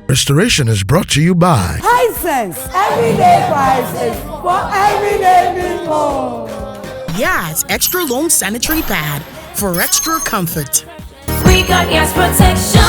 Restoration is brought to you by Hisense, everyday prices for everyday people. Yes, extra long sanitary pad for extra comfort. We got Yes protection.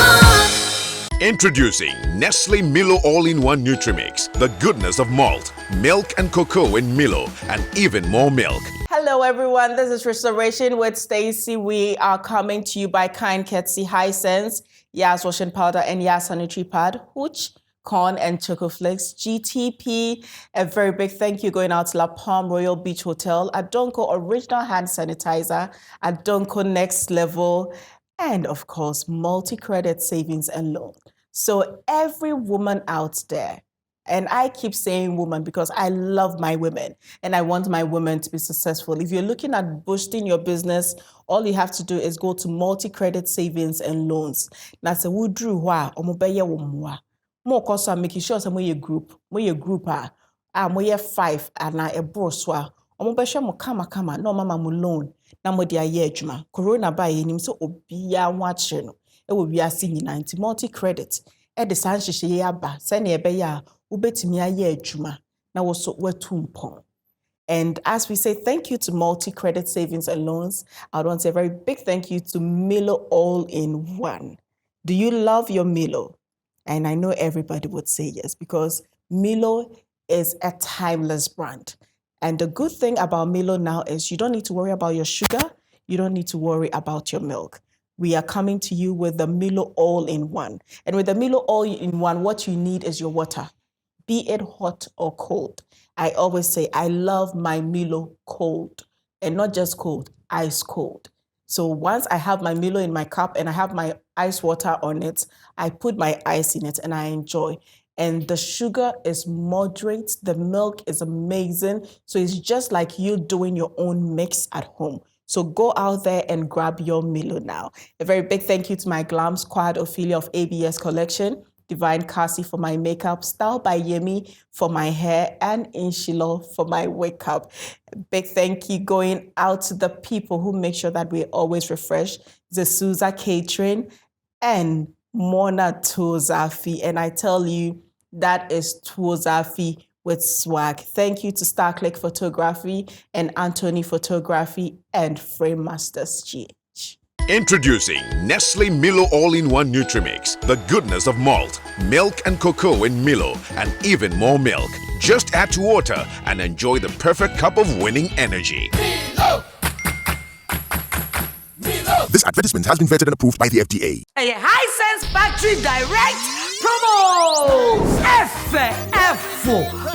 Introducing Nestle Milo All-in-One Nutri-Mix. The goodness of malt, milk and cocoa in Milo, and even more milk. Hello everyone, this is Restoration with Stacy. We are coming to you by Kind Courtesy Hisense, Yas Washing Powder and Yas Sanitary Pad, Hooch, Corn and Choco Flakes, GTP. A very big thank you going out to La Palm Royal Beach Hotel, Adonko Original Hand Sanitizer, Adonko Next Level, and of course, multi-credit savings and loan. So every woman out there, and I keep saying woman because I love my women and I want my women to be successful. If you're looking at boosting your business, all you have to do is go to multi-credit savings and loans. Now, say, we drew wa, more cost I'm making sure some way group, more 5 and a broswa. Omobesha mo kama no mama mo loan na mo dia ye adwuma corona ba yenim so obia ho akere no e wo wiase nyina nti multi credit e de san hyehyɛ ye aba se na ebe ya ubetimi aye adwuma na wo so watumpon. And as we say thank you to multi credit savings and loans, I want to say a very big thank you to Milo All-in-One. Do you love your Milo? And I know everybody would say yes because Milo is a timeless brand. And the good thing about Milo now is you don't need to worry about your sugar. You don't need to worry about your milk. We are coming to you with the Milo All-in-One. And with the Milo All-in-One, what you need is your water, be it hot or cold. I always say I love my Milo cold, and not just cold, ice cold. So once I have my Milo in my cup and I have my ice water on it, I put my ice in it and I enjoy. And the sugar is moderate, the milk is amazing. So it's just like you doing your own mix at home. So go out there and grab your Milo now. A very big thank you to my Glam Squad, Ophelia of ABS Collection, Divine Cassie for my makeup, Style by Yemi for my hair, and Inshilo for my wake up. A big thank you going out to the people who make sure that we're always refreshed. Zesuza Catering and Mona Tozafi. And I tell you, that is Tozafi with swag. Thank you to Starclick Photography and Anthony Photography and Frame Masters GH. Introducing Nestle Milo All-in-One Nutri-Mix. The goodness of malt, milk and cocoa in Milo, and even more milk. Just add to water and enjoy the perfect cup of winning energy. Milo! This advertisement has been vetted and approved by the FDA. A Hisense Factory Direct promo.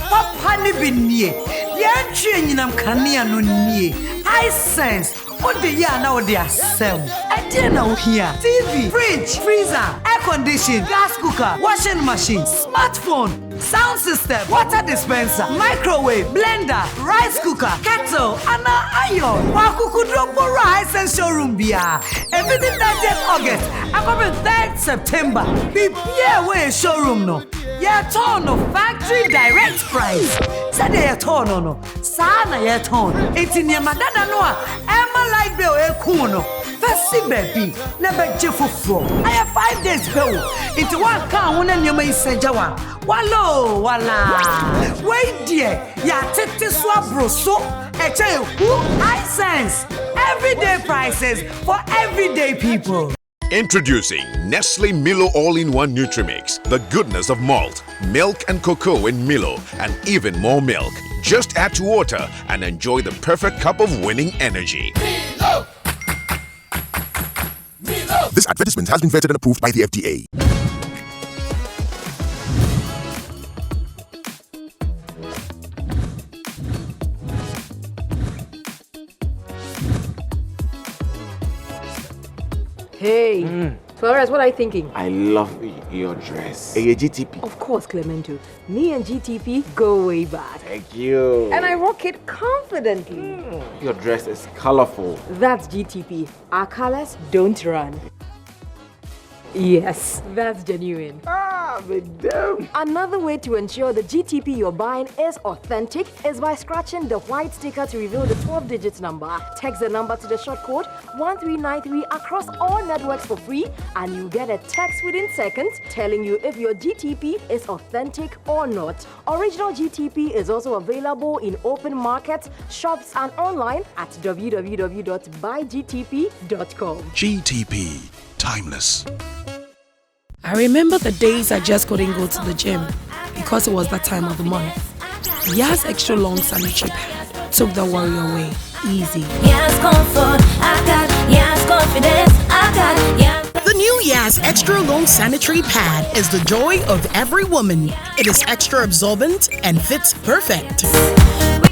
Papa ni binye. Yentwe nyinam kanea no nie. Hisense. What the ya now they are sell. Adina here. TV, fridge, freezer, air condition, gas cooker, washing machine, smartphone, sound system, water dispenser, microwave, blender, rice cooker, kettle, and iron. Wakukudropo Hisense showroom bia. Everything 30th August, I'm coming 3rd September. Prepare way showroom no. Yeah, turn no factory direct price. Said yeah turn no. Sana yeah turn. It's in your madana no. Emma like bill e kuno. Fesi baby. Never jefo from. I have 5 days bill. Into one car one and you may say jawa. Wallo wala. Wait dear. Ya tete swabro so. Eche who Hisense. Everyday prices for everyday people. Introducing Nestle Milo All-in-One Nutri-Mix. The goodness of malt, milk and cocoa in Milo, and even more milk. Just add to water and enjoy the perfect cup of winning energy. Milo! This advertisement has been vetted and approved by the FDA. Hey, Flores, what are you thinking? I love your dress. A GTP. Of course, Clemento. Me and GTP go way back. Thank you. And I rock it confidently. Your dress is colorful. That's GTP. Our colors don't run. Yes, that's genuine. Another way to ensure the GTP you're buying is authentic is by scratching the white sticker to reveal the 12-digit number. Text the number to the short code 1393 across all networks for free, and you get a text within seconds telling you if your GTP is authentic or not. Original GTP is also available in open markets, shops, and online at www.buygtp.com. GTP. Timeless. I remember the days I just couldn't go to the gym because it was that time of the month. Yas extra long sanitary pad took the worry away. Easy. Yes, comfort, I got. Yes, confidence, I got. Yes. The new Yas extra long sanitary pad is the joy of every woman. It is extra absorbent and fits perfect.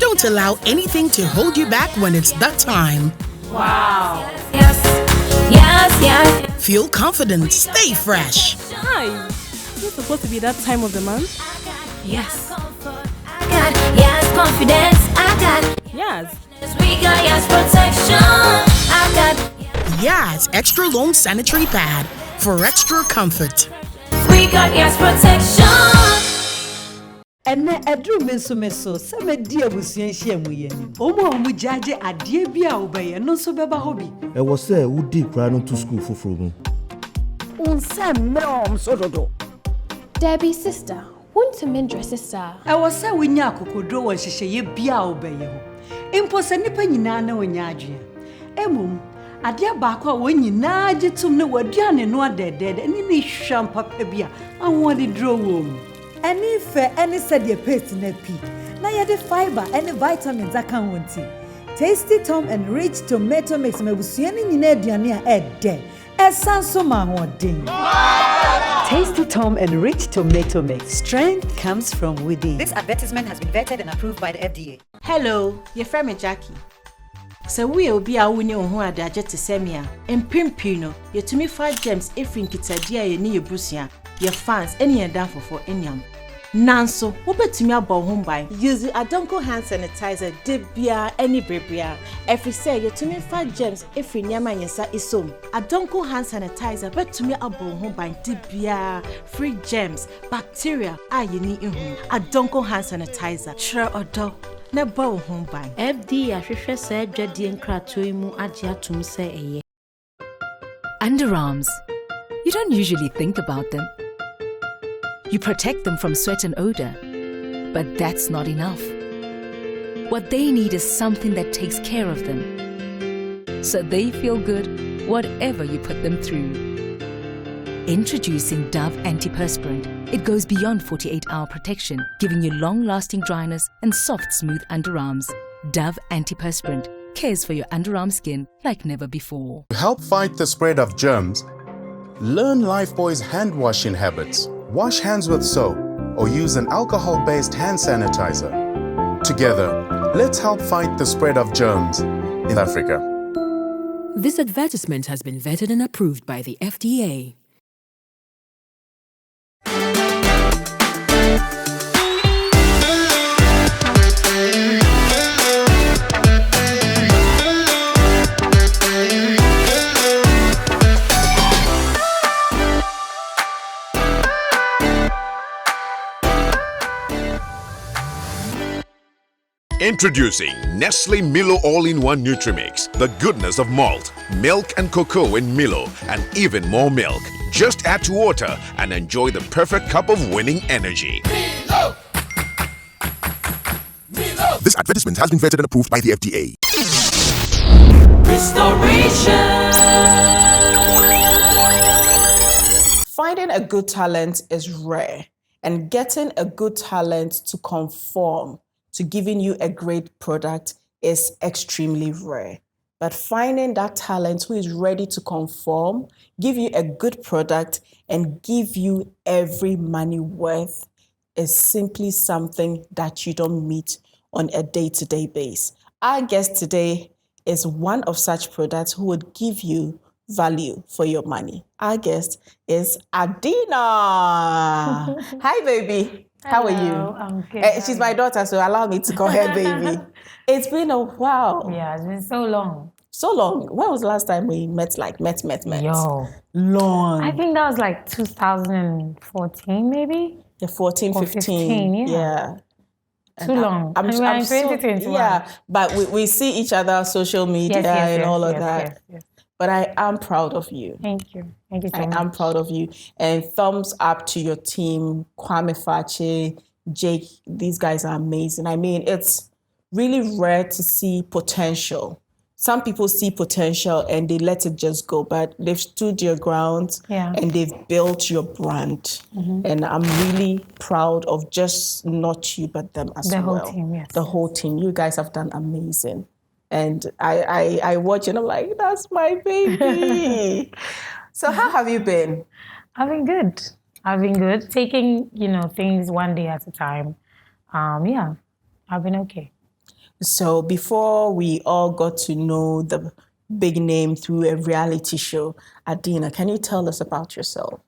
Don't allow anything to hold you back when it's that time. Wow. Yes, yes, yes. Feel confident, stay fresh. Hi, is it supposed to be that time of the month? Yes. I got. Yes, confidence, I got. Yes. We got yes protection, I got. Yas extra long sanitary pad for extra comfort. We got yes protection. Ene edru meso se me di abusuan hia mu yeni. Omo jaje ade bia obeye no so beba hobi. E wo se udi kra no to school foforo mu. Unse mom so dodo. Debbie's sister, want to mend your sister. E wo se wonya akokodro wo hyehyeye bia obeye ho. Impo se nipa nyina na wonya adwe. Emom ade baako a wonyina agitum ne waduane no adedede ni ne hwam papa bia awon dro wo mu. Any fair, any said your paste in a pea. Now you the fiber, any vitamins I can't want to. Tasty Tom and rich tomato mix me busiani in Ediania ed day. Esansoma ding. Tasty Tom and rich tomato mix. Strength comes from within. This advertisement has been vetted and approved by the FDA. Hello, your friend Jackie. So we will be a winning on who are the jet to semia. And Pimpino, your to me 5 gems if in Kitadia, you need your brucia. Your fans, any and down for any. Nanso, what bet to me about home by? Use a Adonko hand sanitizer, debia, any bribia. Every say you to me 5 gems if in Yama Yasa is so. Adonko hand sanitizer, bet to me about home by debia, free gems, bacteria, you need in home. Adonko hand sanitizer, sure or do. Never home by. FD, I said, Jedi and Kratoimu Adia to say Underarms. You don't usually think about them. You protect them from sweat and odor, but that's not enough. What they need is something that takes care of them, so they feel good whatever you put them through. Introducing Dove Antiperspirant. It goes beyond 48-hour protection, giving you long-lasting dryness and soft, smooth underarms. Dove Antiperspirant cares for your underarm skin like never before. To help fight the spread of germs, learn Lifebuoy's hand washing habits. Wash hands with soap or use an alcohol-based hand sanitizer. Together, let's help fight the spread of germs in Africa. This advertisement has been vetted and approved by the FDA. Introducing Nestle Milo All-in-One Nutri Mix. The goodness of malt, milk and cocoa in Milo, and even more milk. Just add to water and enjoy the perfect cup of winning energy. Milo! Milo! This advertisement has been vetted and approved by the FDA. Restoration. Finding a good talent is rare, and getting a good talent to conform to giving you a great product is extremely rare. But finding that talent who is ready to conform, give you a good product, and give you every money worth is simply something that you don't meet on a day-to-day basis. Our guest today is one of such products who would give you value for your money. Our guest is Adina. Hi, baby. How are you? I'm good. She's my daughter, so allow me to call her baby. It's been a while. Yeah, it's been so long. So long. When was the last time we met? Like met? Yo. Long. I think that was like 2014, maybe. Yeah, 14, or 15. Yeah. And Too long. And we are in 2021. Yeah, but we see each other on social media and all of that. Yes. But I am proud of you. Thank you. Thank you so much. I am proud of you. And thumbs up to your team, Kwame Fache, Jake. These guys are amazing. I mean, it's really rare to see potential. Some people see potential and they let it just go, but they've stood your ground and they've built your brand. And I'm really proud of just not you, but them as well. The whole team, yes. The whole team. You guys have done amazing. And I watch and I'm like, that's my baby. So how have you been? I've been good. Taking, things one day at a time. I've been okay. So before we all got to know the big name through a reality show, Adina, can you tell us about yourself?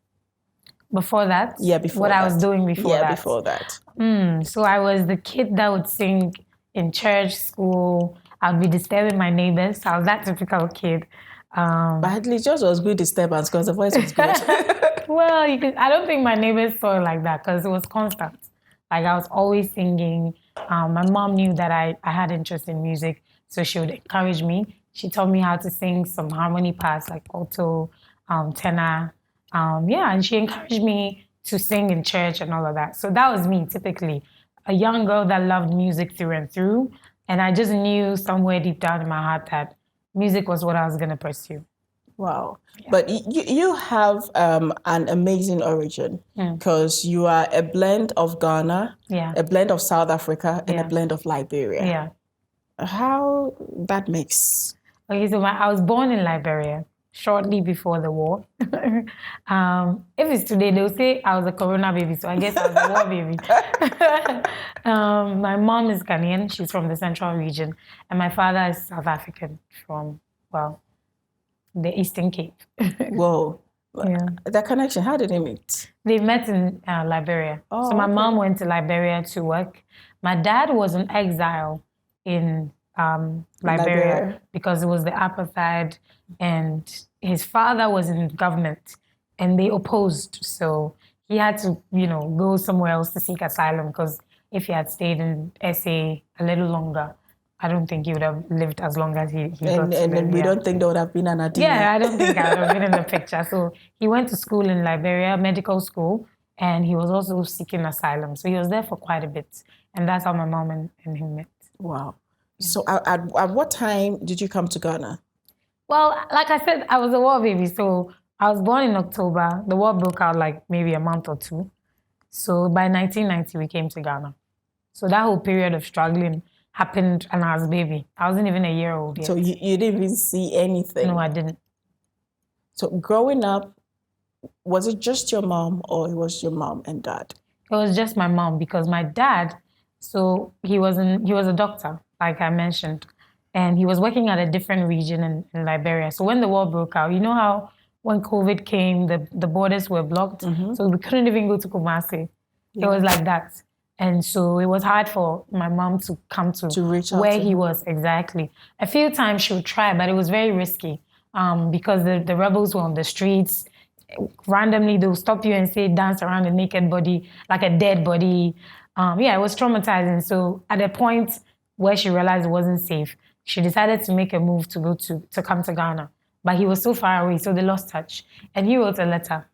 Before that? Yeah, before what that. I was doing before that. Yeah, before that. So I was the kid that would sing in church, school. I'd be disturbing my neighbors. I was that typical kid. But it just was good disturbance because the voice was good. Well, I don't think my neighbors saw it like that because it was constant. Like I was always singing. My mom knew that I had interest in music, so she would encourage me. She taught me how to sing some harmony parts like alto, tenor. And she encouraged me to sing in church and all of that. So that was me, typically. A young girl that loved music through and through. And I just knew somewhere deep down in my heart that music was what I was going to pursue. Wow. Yeah. But you have an amazing origin because you are a blend of Ghana, a blend of South Africa, and a blend of Liberia. Yeah. How that mix? Okay, so I was born in Liberia shortly before the war. If it's today, they'll say I was a corona baby, so I guess I was a war baby. My mom is Ghanaian. She's from the Central region. And my father is South African from, the Eastern Cape. Whoa. Yeah. That connection, how did they meet? They met in Liberia. So my mom went to Liberia to work. My dad was in exile in Liberia because it was the apartheid, and his father was in government and they opposed. So he had to, go somewhere else to seek asylum because if he had stayed in SA a little longer, I don't think he would have lived as long as he got to live. And we don't think there would have been an Adina. Yeah, I don't think I would have been in the picture. So he went to school in Liberia, medical school, and he was also seeking asylum. So he was there for quite a bit. And that's how my mom and him met. Wow. So at what time did you come to Ghana? Well, like I said, I was a war baby. So I was born in October. The war broke out like maybe a month or two. So by 1990, we came to Ghana. So that whole period of struggling happened when I was a baby. I wasn't even a year old yet. So you didn't even see anything? No, I didn't. So growing up, was it just your mom or it was your mom and dad? It was just my mom because my dad, so he was a doctor, like I mentioned, and he was working at a different region in Liberia. So when the war broke out, you know how when COVID came, the borders were blocked, so we couldn't even go to Kumasi. Yeah. It was like that. And so it was hard for my mom to come to reach out where to he was, exactly. A few times she would try, but it was very risky because the rebels were on the streets. Randomly, they'll stop you and say, dance around a naked body, like a dead body. It was traumatizing. So at a point where she realized it wasn't safe, she decided to make a move to go to come to Ghana. But he was so far away, so they lost touch. And he wrote a letter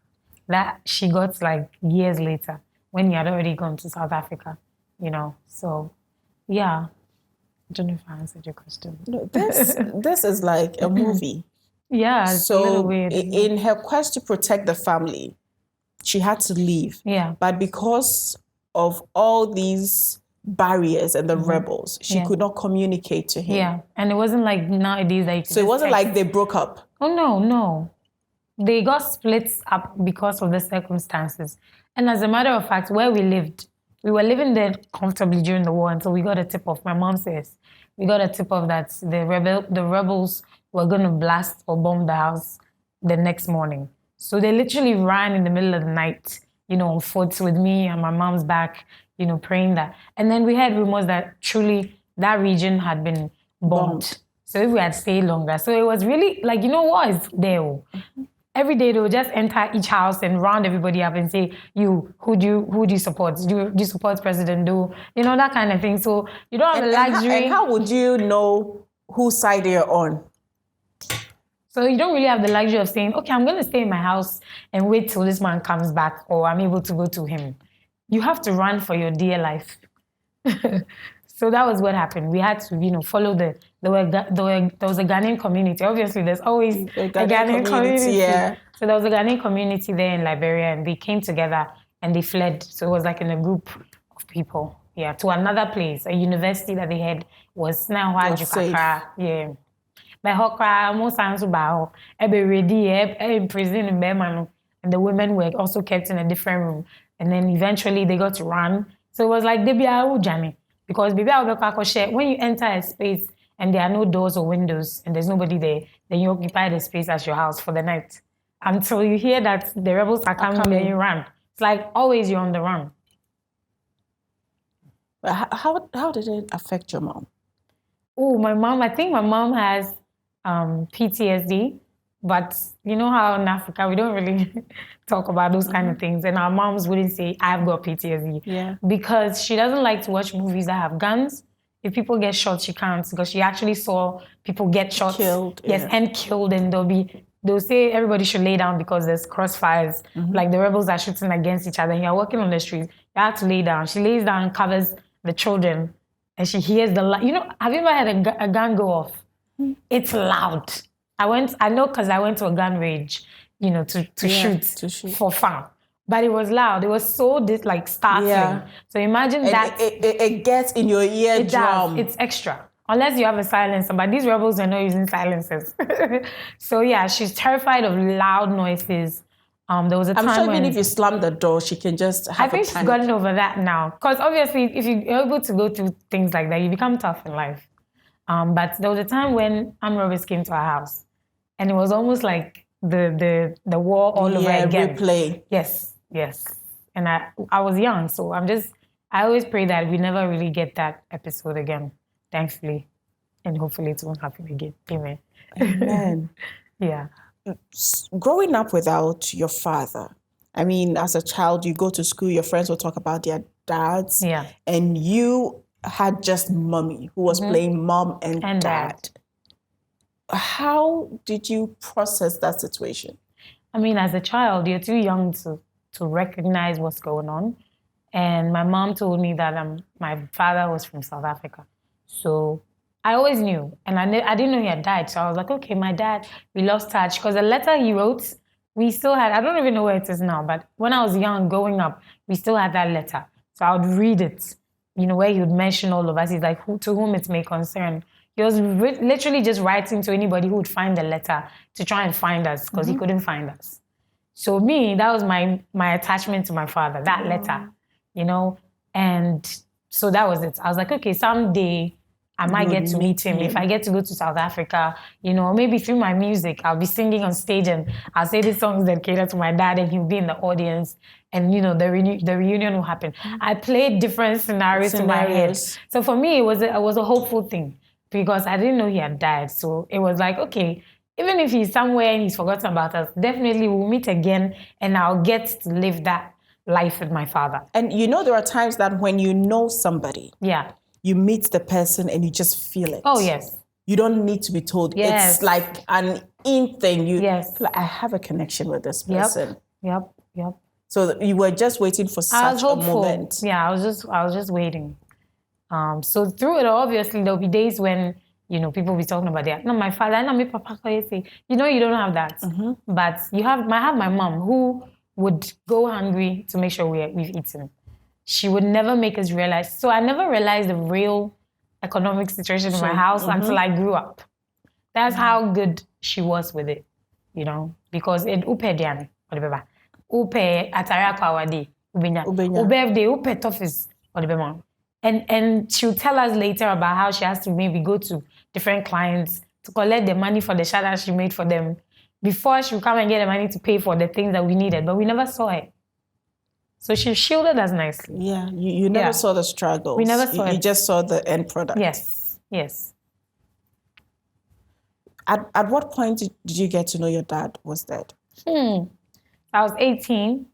that she got like years later, when he had already gone to South Africa, So, yeah. I don't know if I answered your question. No, this is like a movie. Yeah, it's a little weird. In her quest to protect the family, she had to leave. Yeah. But because of all these barriers and the rebels, she could not communicate to him. Yeah, and it wasn't like nowadays that you could So it wasn't like they broke up? Oh, no. They got split up because of the circumstances. And as a matter of fact, where we lived, we were living there comfortably during the war until we got a tip-off. My mom says, we got a tip-off that the rebels were going to blast or bomb the house the next morning. So they literally ran in the middle of the night, on foot with me and my mom's back, praying that. And then we had rumors that truly that region had been bombed. So if we had stayed longer, so it was really like, what is there? Every day they would just enter each house and round everybody up and say, who do you support? Do you support President Do? That kind of thing. So you don't have the luxury. And how would you know whose side you're on? So you don't really have the luxury of saying, okay, I'm going to stay in my house and wait till this man comes back or I'm able to go to him. You have to run for your dear life. So that was what happened. We had to, follow there was a Ghanaian community. Obviously, there's always a Ghanaian community. Yeah. So there was a Ghanaian community there in Liberia, and they came together and they fled. So it was like in a group of people, to another place. A university that they had was now Jukakra. Yeah. But Hokra, most times about ready, in prison in Berman, and the women were also kept in a different room. And then eventually they got to run. So it was like Debiahu Jami. Because when you enter a space and there are no doors or windows and there's nobody there, then you occupy the space as your house for the night. Until you hear that the rebels are coming, then you run. It's like always you're on the run. How did it affect your mom? Oh, my mom, I think my mom has PTSD. But you know how in Africa, we don't really talk about those kind of things. And our moms wouldn't say, I've got PTSD. Yeah. Because she doesn't like to watch movies that have guns. If people get shot, she can't. Because she actually saw people get shot. Killed. Yes, and killed. And they'll say everybody should lay down because there's crossfires. Like the rebels are shooting against each other. And you're walking on the streets. You have to lay down. She lays down and covers the children. And she hears the have you ever had a gun go off? It's loud. I know because I went to a gun range, to shoot for fun. But it was loud. It was so startling. Yeah. So imagine and that. It gets in your eardrum. It's extra. Unless you have a silencer. But these rebels are not using silencers. So yeah, she's terrified of loud noises. There was a time I'm sure when, even if you slam the door, she can just have I think she's gotten over that now. Because obviously, if you're able to go through things like that, you become tough in life. But there was a time when armed robbers came to our house. And it was almost like the war all over again. Replay. Yes. And I was young, so I always pray that we never really get that episode again, thankfully. And hopefully it won't happen again. Amen. Amen. Yeah. Growing up without your father, I mean, as a child, you go to school, your friends will talk about their dads. Yeah. And you had just mommy who was playing mom and dad. How did you process that situation? I mean, as a child, you're too young to recognize what's going on. And my mom told me that my father was from South Africa. So I always knew. And I didn't know he had died. So I was like, okay, my dad, we lost touch. Because the letter he wrote, we still had, I don't even know where it is now, but when I was young, growing up, we still had that letter. So I would read it, where he would mention all of us. He's like, to whom it may concern. He was literally just writing to anybody who would find the letter to try and find us because he couldn't find us. So that was my attachment to my father, that letter, and so that was it. I was like, okay, someday I might get to meet him. If I get to go to South Africa, maybe through my music, I'll be singing on stage and I'll say these songs that cater to my dad and he'll be in the audience and, the reunion will happen. I played different scenarios in my head. So for me, it was a hopeful thing. Because I didn't know he had died. So it was like, okay, even if he's somewhere and he's forgotten about us, definitely we'll meet again and I'll get to live that life with my father. And there are times that when you know somebody, you meet the person and you just feel it. Oh, yes. You don't need to be told. Yes. It's like an in thing. Yes. Like, I have a connection with this person. Yep. So you were just waiting for such a moment. Yeah, I was just waiting. So through it, obviously, there'll be days when, people will be talking about that. No, my father, no, my papa, you don't have that. But I have my mom who would go hungry to make sure we've eaten. She would never make us realize. So I never realized the real economic situation in my house until I grew up. That's how good she was with it, because it upe diane, upe atari akwawadi, upe tofis, And she'll tell us later about how she has to maybe go to different clients to collect the money for the shadow she made for them before she'll come and get the money to pay for the things that we needed. But we never saw it. So she shielded us nicely. Yeah, you never saw the struggles. We never saw it. You just saw the end product. Yes. At what point did you get to know your dad was dead? I was 18.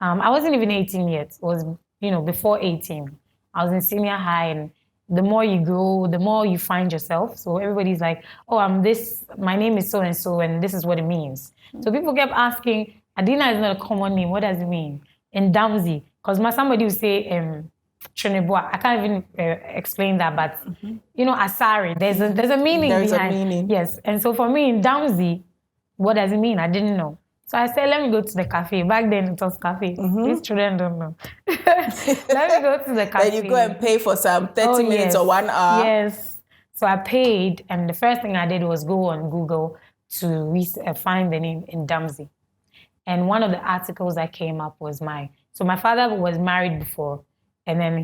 I wasn't even 18 yet. It was, before 18. I was in senior high, and the more you grow, the more you find yourself. So everybody's like, oh, I'm this, my name is so-and-so, and this is what it means. So people kept asking, Adina is not a common name. What does it mean? And Thembi, because somebody would say, Trineboa. I can't even explain that, but, Asari, there's a meaning There's behind. a meaning. Yes. And so for me, in Thembi, what does it mean? I didn't know. So I said, let me go to the cafe. Back then, it was cafe. These children don't know. Let me go to the cafe. Then you go and pay for some 30 minutes or 1 hour. Yes. So I paid, and the first thing I did was go on Google to find the name in Thembi. And one of the articles that came up was So my father was married before, and then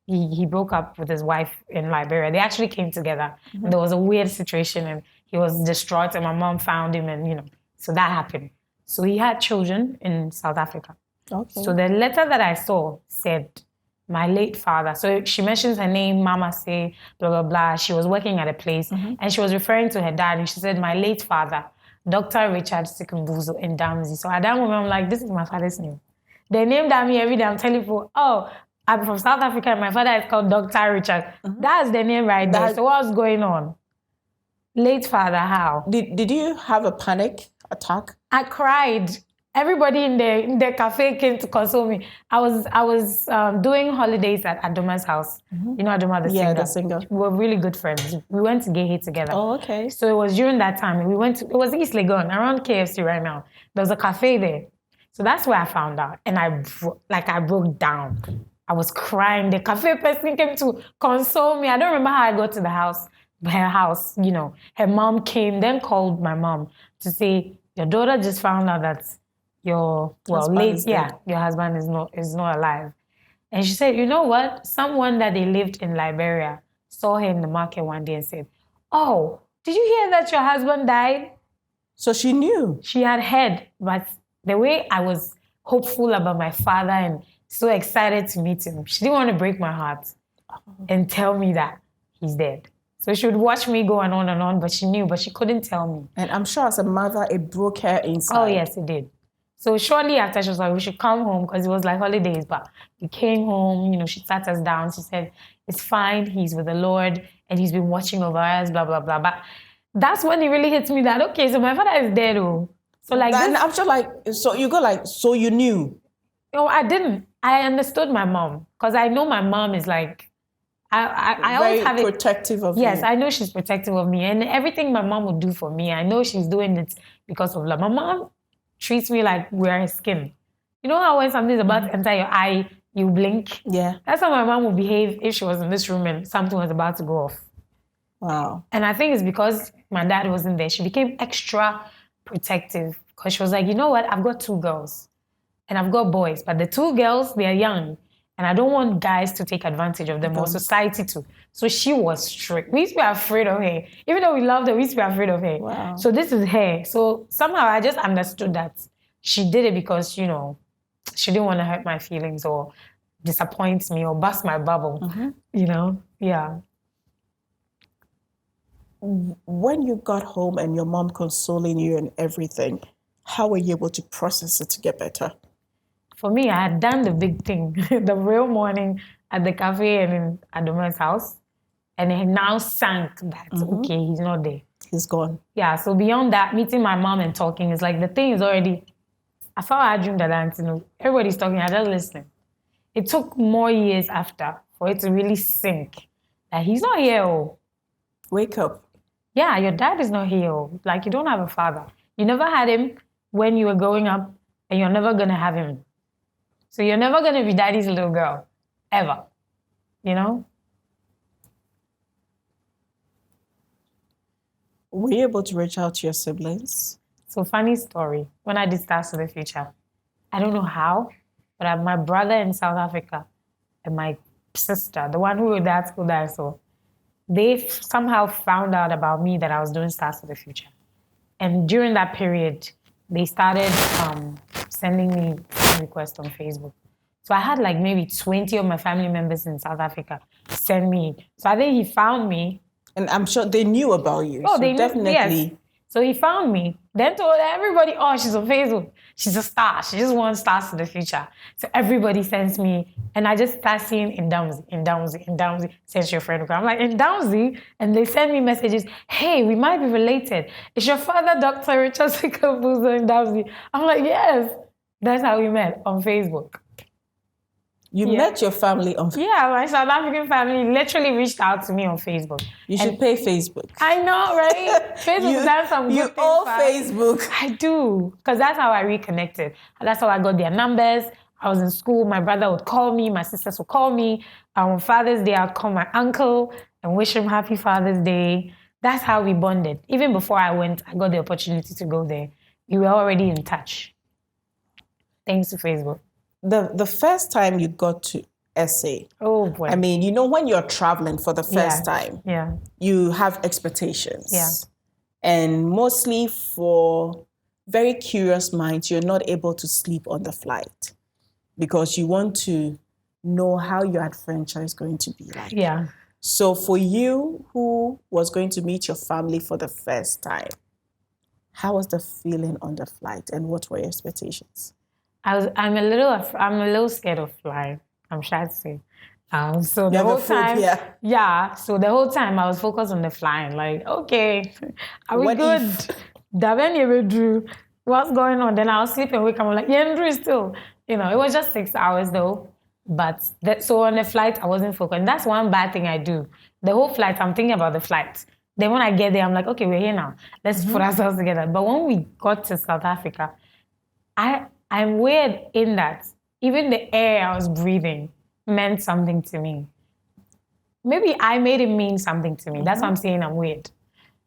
he broke up with his wife in Liberia. They actually came together. And there was a weird situation, and he was distraught, and my mom found him, and, so that happened. So he had children in South Africa. Okay. So the letter that I saw said, my late father. So she mentions her name, Mama say, blah, blah, blah. She was working at a place, and she was referring to her dad, and she said, my late father, Dr. Richard Sikumbuzo in Thembi. So at that moment, I'm like, this is my father's name. They named me every day. I'm telling people, oh, I'm from South Africa, and my father is called Dr. Richard. That's the name right there. So what's going on? Late father, how? Did you have a panic attack? I cried. Everybody in the cafe came to console me. I was doing holidays at Adoma's house. You know Adoma, the singer? Yeah, the singer. We were really good friends. We went to Gay together. Oh, okay. So it was during that time. It was East Legon, around KFC right now. There was a cafe there. So that's where I found out. And I broke down. I was crying. The cafe person came to console me. I don't remember how I got to the house, her house, Her mom came, then called my mom to say, your daughter just found out that your husband is not alive. And she said, you know what? Someone that they lived in Liberia saw her in the market one day and said, oh, did you hear that your husband died? So she knew. She had heard, but the way I was hopeful about my father and so excited to meet him, she didn't want to break my heart and tell me that he's dead. So she would watch me go on and on, but she knew, but she couldn't tell me. And I'm sure as a mother, it broke her inside. Oh, yes, it did. So shortly after, she was like, we should come home because it was like holidays. But we came home, she sat us down. She said, it's fine. He's with the Lord and he's been watching over us, blah, blah, blah. But that's when it really hits me that, okay, so my father is dead. Oh. So like and I'm just so you knew? No, I didn't. I understood my mom because I know my mom is like, I always have it. Protective of you. Yes, I know she's protective of me. And everything my mom would do for me, I know she's doing it because of love. My mom treats me like we're her skin. You know how when something's about to enter your eye, you blink? Yeah. That's how my mom would behave if she was in this room and something was about to go off. Wow. And I think it's because my dad wasn't there. She became extra protective because she was like, you know what? I've got 2 girls and I've got boys, but the 2 girls, they're young. And I don't want guys to take advantage of them or society to. So she was strict. We used to be afraid of her. Even though we loved her, we used to be afraid of her. Wow. So this is her. So somehow I just understood that she did it because, she didn't want to hurt my feelings or disappoint me or bust my bubble. Yeah. When you got home and your mom consoling you and everything, how were you able to process it to get better? For me, I had done the big thing, the real morning at the cafe and in Adoma's house. And it now sank that, okay, he's not there. He's gone. Yeah, so beyond that, meeting my mom and talking is like the thing is already, I thought I dreamed that everybody's talking, I just listening. It took more years after for it to really sink that he's not here. Oh. Wake up. Yeah, your dad is not here. Oh. Like you don't have a father. You never had him when you were growing up and you're never going to have him. So you're never going to be daddy's little girl, ever, Were you able to reach out to your siblings? So funny story. When I did Stars to the Future, I don't know how, but I have my brother in South Africa and my sister, the one who was at school that I saw, they somehow found out about me that I was doing Stars to the Future. And during that period, they started sending me requests on Facebook. So I had like maybe 20 of my family members in South Africa send me. So I think he found me. And I'm sure they knew about you. Oh, so they definitely. Yes. So he found me, then told everybody, oh, she's on Facebook. She's a star. She just wants stars in the future. So everybody sends me, and I just start seeing in Downsy, sends your friend. I'm like, in Downsy? And they send me messages, hey, we might be related. Is your father Dr. Richard Sikabuzo in Downsy? I'm like, yes. That's how we met, on Facebook. You met your family on Facebook? Yeah, my South African family literally reached out to me on Facebook. You should pay Facebook. I know, right? Facebook done some good things. You owe Facebook. I do, because that's how I reconnected. That's how I got their numbers. I was in school. My brother would call me. My sisters would call me. On Father's Day, I'd call my uncle and wish him Happy Father's Day. That's how we bonded. Even before I went, I got the opportunity to go there. We were already in touch. Thanks to Facebook. The first time you got to SA, oh boy! I mean, when you're traveling for the first time, you have expectations, and mostly for very curious minds, you're not able to sleep on the flight because you want to know how your adventure is going to be like. Yeah. So for you, who was going to meet your family for the first time, how was the feeling on the flight, and what were your expectations? I'm a little scared of flying. I'm shy to say. So the whole time, so the whole time I was focused on the flying. Like, okay, are we good? What's going on? Then I'll sleep and wake up. I'm like, yeah, still. It was just 6 hours though. But so on the flight, I wasn't focused. And that's one bad thing I do. The whole flight, I'm thinking about the flight. Then when I get there, I'm like, okay, we're here now. Let's put ourselves together. But when we got to South Africa, I'm weird in that even the air I was breathing meant something to me. Maybe I made it mean something to me. That's why I'm saying I'm weird.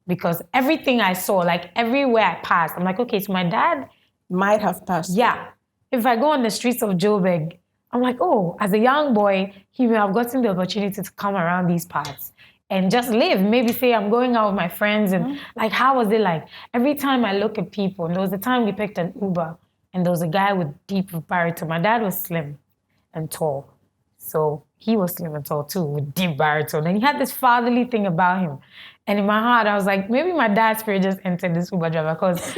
Because everything I saw, like everywhere I passed, I'm like, okay, so my dad might have passed. Yeah. If I go on the streets of Joburg, I'm like, oh, as a young boy, he may have gotten the opportunity to come around these parts and just live. Maybe say I'm going out with my friends and like, how was it like? Every time I look at people, and there was a time we picked an Uber, and there was a guy with deep baritone. My dad was slim and tall. So he was slim and tall too, with deep baritone. And he had this fatherly thing about him. And in my heart, I was like, maybe my dad's spirit just entered this Uber driver because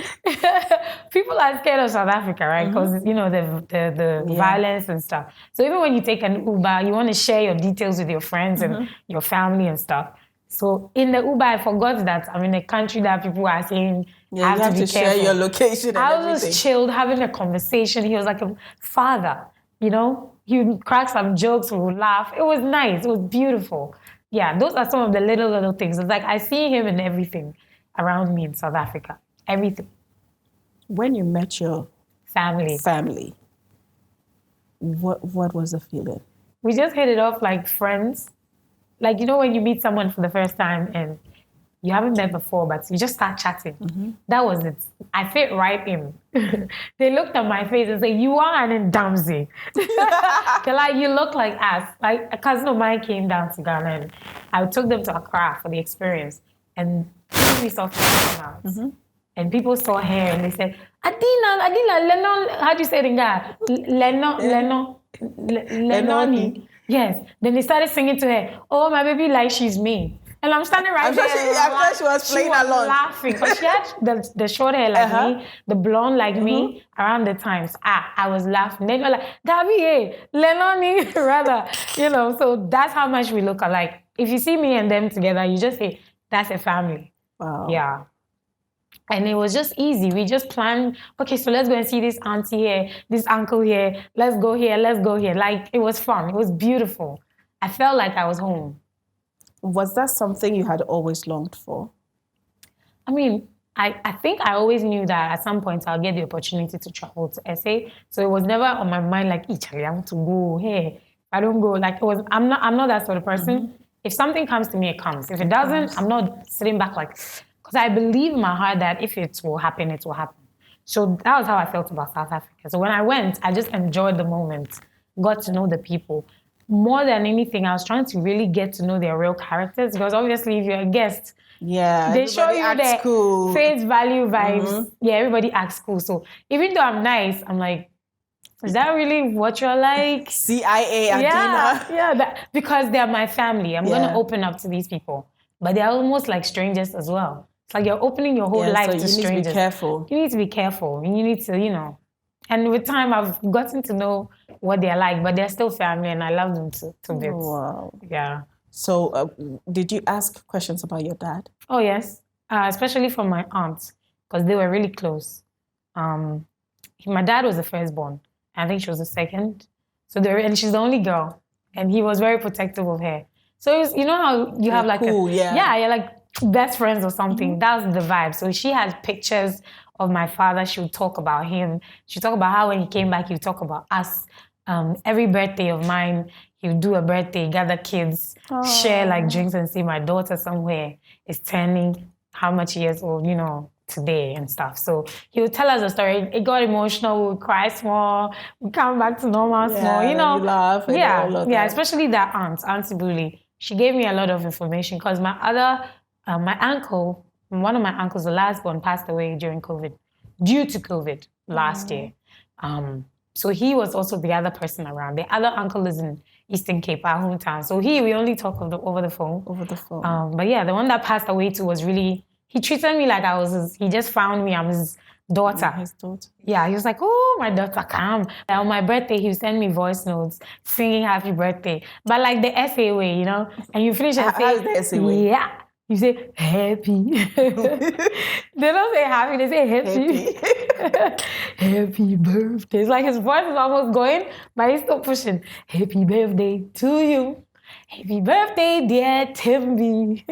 people are scared of South Africa, right? Because, the violence and stuff. So even when you take an Uber, you want to share your details with your friends and your family and stuff. So in the Uber, I forgot that I'm in a country that people are saying, you have to share your location and I was just chilled, having a conversation. He was like a father, He would crack some jokes, we would laugh. It was nice. It was beautiful. Yeah, those are some of the little things. It's like I see him in everything around me in South Africa. Everything. When you met your family, what was the feeling? We just hit it off like friends. Like, when you meet someone for the first time and you haven't met before, but you just start chatting. That was it. I fit right in. They looked at my face and said, you are an Ndamzi. Like, you look like us. Like, a cousin of mine came down to Ghana and I took them to Accra for the experience. And we saw come out. And people saw her and they said, Adina, Lennon, how do you say it in Ghana? Lennon. Yes. Then they started singing to her, oh, my baby, like she's me. And I'm standing right there. I'm sure she was playing along. Laughing. Because she had the short hair like me, the blonde like me, around the times. I was laughing. They were like, Dabi, Lenoni, rather. So that's how much we look alike. If you see me and them together, you just say, that's a family. Wow. Yeah. And it was just easy. We just planned, okay, so let's go and see this auntie here, this uncle here. Let's go here, let's go here. Like, it was fun. It was beautiful. I felt like I was home. Was that something you had always longed for? I mean, I think I always knew that at some point I'll get the opportunity to travel to SA. So it was never on my mind like, Charlie, I want to go. Hey, I don't go. Like, I'm not that sort of person. If something comes to me, it comes. If it doesn't, I'm not sitting back like, because I believe in my heart that if it will happen, it will happen. So that was how I felt about South Africa. So when I went, I just enjoyed the moment, got to know the people. More than anything, I was trying to really get to know their real characters because obviously if you're a guest, they show you their face value vibes. Yeah, everybody acts cool. So even though I'm nice, I'm like, is that really what you're like? CIA, Adina. Yeah, because they're my family. I'm going to open up to these people. but they're almost like strangers as well. It's like you're opening your whole life to strangers. You need to be careful. You need to be careful. You need to, And with time, I've gotten to know what they're like, but they're still family, and I love them to bits. Wow. Yeah. So, did you ask questions about your dad? Oh, yes. Especially from my aunts, because they were really close. My dad was the firstborn. I think she was the second. And she's the only girl. And he was very protective of her. So it was, you know how you have like cool, you're like best friends or something. That was the vibe. So she had pictures of my father. She would talk about him. She would talk about how when he came back, he would talk about us. Every birthday of mine, he would do a birthday, gather kids, share like drinks and say my daughter somewhere is turning how much years old, today and stuff. So he would tell us a story. It got emotional. We would cry small. We come back to normal small. We laugh. And Especially that Auntie Bully. She gave me a lot of information because my uncle, one of my uncles, the last one, passed away during COVID, due to COVID last year. So he was also the other person around. The other uncle is in Eastern Cape, our hometown. So we only talk over the phone. But yeah, the one that passed away too was really. He treated me like he just found me, I'm his daughter. His daughter. Yeah, he was like, oh, my daughter, come. And on my birthday, he would send me voice notes singing happy birthday. But like the essay way, And you finish and say, how's the essay way? Yeah. You say, happy. They don't say happy, they say happy. Happy birthday. It's like his voice is almost going, but he's still pushing. Happy birthday to you. Happy birthday, dear Thembi.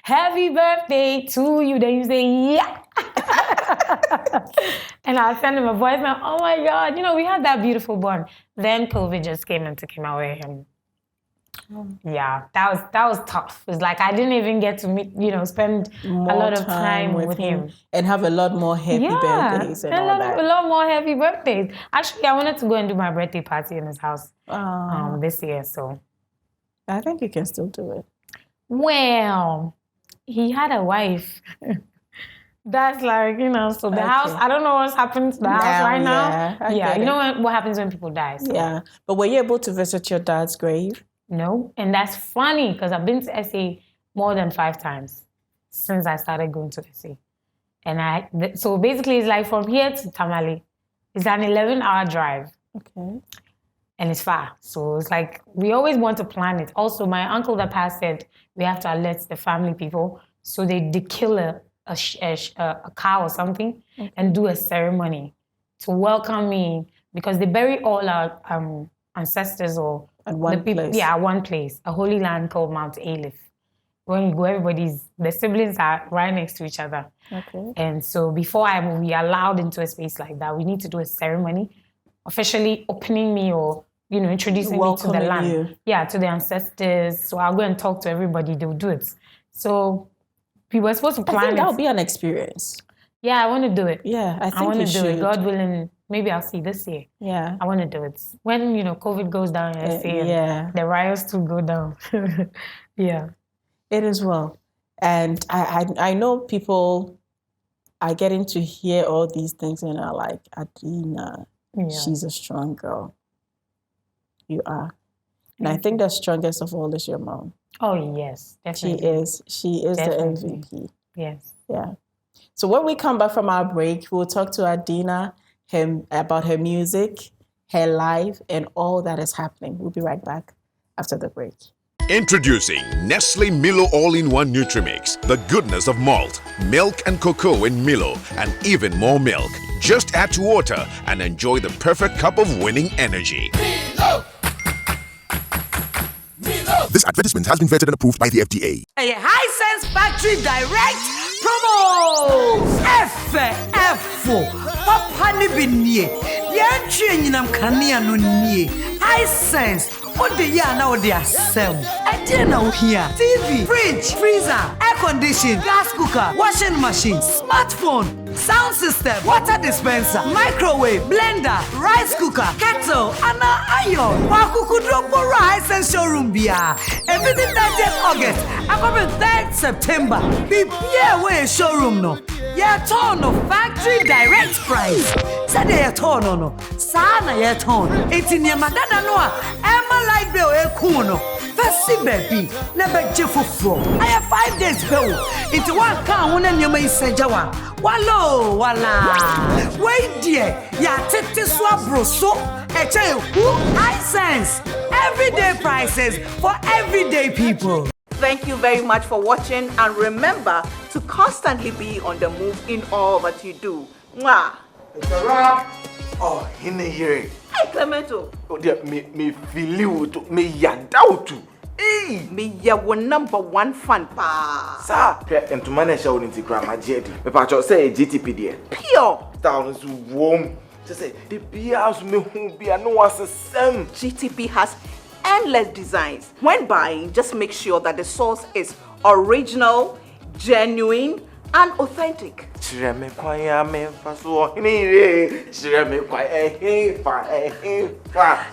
Happy birthday to you. Then you say, yeah. And I'll send him a voice now. Oh my God, we had that beautiful bond. Then COVID just came and took him away. And yeah, that was tough. It's like I didn't even get to meet, spend a lot of time with him. And have a lot more happy birthdays and all that. A lot more happy birthdays. Actually, I wanted to go and do my birthday party in his house this year, so. I think you can still do it. Well, he had a wife. That's like, so the house, I don't know what's happened to the house right now. Yeah, you know what happens when people die. So. Yeah, but were you able to visit your dad's grave? No, and that's funny because I've been to SA more than 5 times since I started going to SA. And so basically it's like from here to Tamale, it's an 11-hour drive. Okay. And it's far. So it's like, we always want to plan it. Also, my uncle that passed said we have to alert the family people. So they kill a cow or something and do a ceremony to welcome me because they bury all our ancestors or at one place. Yeah, at one place, a holy land called Mount Aleph. When you go, the siblings are right next to each other. Okay. And so before we are allowed into a space like that, we need to do a ceremony, officially opening me or, introducing me to the land. You. Yeah, to the ancestors. So I'll go and talk to everybody. They'll do it. So we were supposed to plan I think that'll be an experience. Yeah, I want to do it. Yeah, I want to do should. it. God willing, maybe I'll see this year. Yeah. I want to do it. When, COVID goes down, I see the riots too go down. Yeah. It is well. And I know people are getting to hear all these things and are like, Adina, she's a strong girl. You are. And I think the strongest of all is your mom. Oh, yes, definitely. She is definitely. The MVP. Yes. Yeah. So when we come back from our break, we'll talk to Adina about her music, her life, and all that is happening. We'll be right back after the break. Introducing Nestle Milo All-in-One Nutrimix. The goodness of malt, milk and cocoa in Milo, and even more milk. Just add to water and enjoy the perfect cup of winning energy. Milo! This advertisement has been vetted and approved by the FDA. A High Sense Factory Direct promo! Papa ni binye. Yantwe nyinam kania no nie. High Sense. Ode ya na ode asem. Adina ohia. TV, fridge, freezer, air condition, gas cooker, washing machine, smartphone, sound system, water dispenser, microwave, blender, rice cooker, kettle, ana iron. Wakukudro for High Sense showroom bia. Everything 30th August, about 3rd September. Be way showroom no. Yeah, turn no factory direct price. Said they turn no. Sana yeah turn. It's in your madana no. Emma like bill e kuno. Fasi baby, never jeffo. I have 5 days go. Into one car, one and you may say Jawa. Wallo, wala. Wait, dear, ya tete swabro so. High sense. Everyday prices for everyday people. Thank you very much for watching, and remember to constantly be on the move in all that you do. Mwah. It's a wrap. Oh, in the year. Hey, Clemento. Oh, dear, me feel you to me yadao to. Hey, me ya #1 fan pa. Sir, and to manage our Instagram, Jedi. Me patch say GTP dear. Pure. Down is warm. Just say the beers me who be no was the same. GTP has endless designs. When buying, just make sure that the source is original, genuine, and authentic.